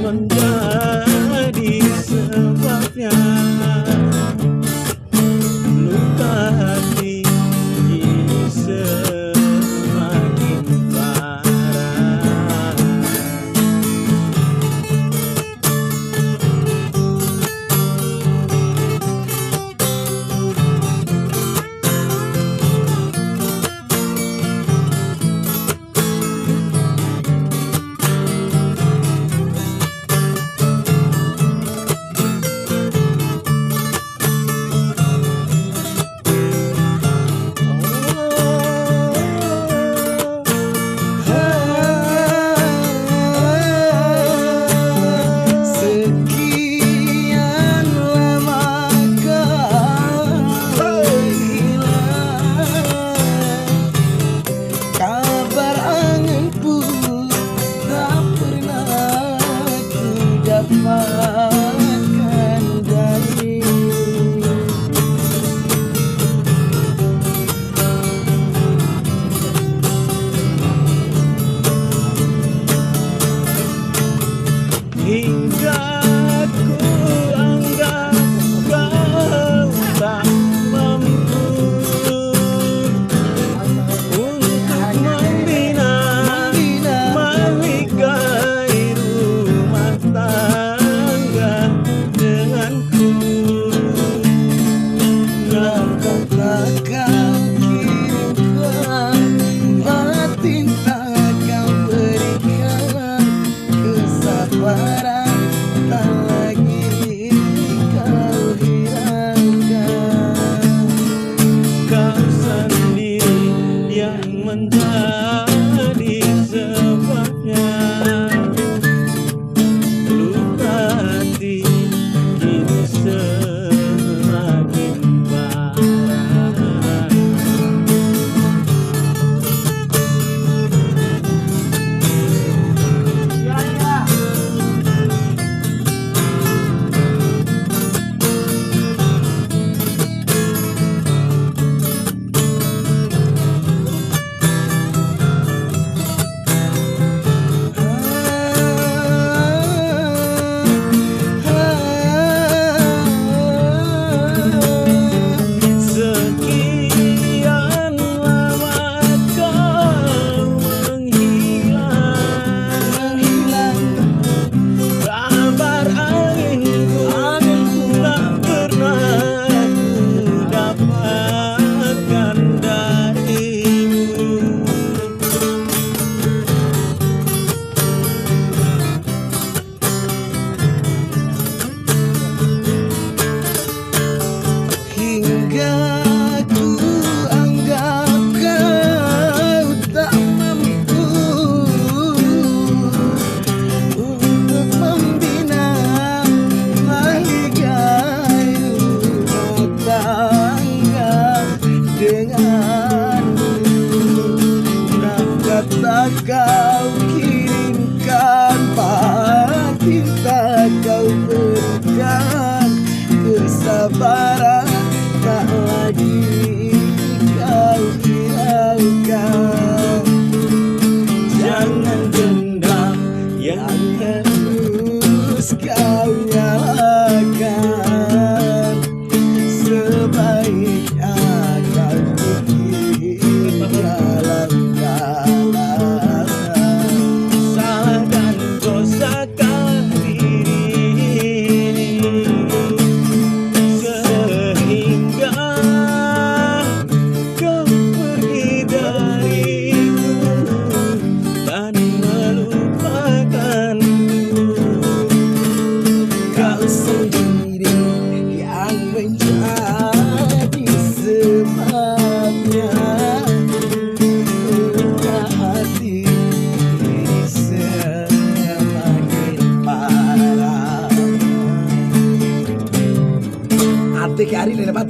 menjadi sebabnya luka hati kini semakin parah. Hingga ku anggap kau tak mampu untuk membina mahligai rumah tangga denganku. Langkahlah kau kirimkan, batin tak kau berikan, kesabaran tak lagi kau hiraukan. Kau sendiri yang menjadi sebabnya luka hati kini semakin parah. Tak kau kirimkan, batin tak kau berikan, kesabaran tak lagi kau hiraukan. Jangan dendam yang harus kau nyalakan, sebaiknya kau pikir dalam menjadi sebabnya luka hati ini semakin parah. Ate kari lebat.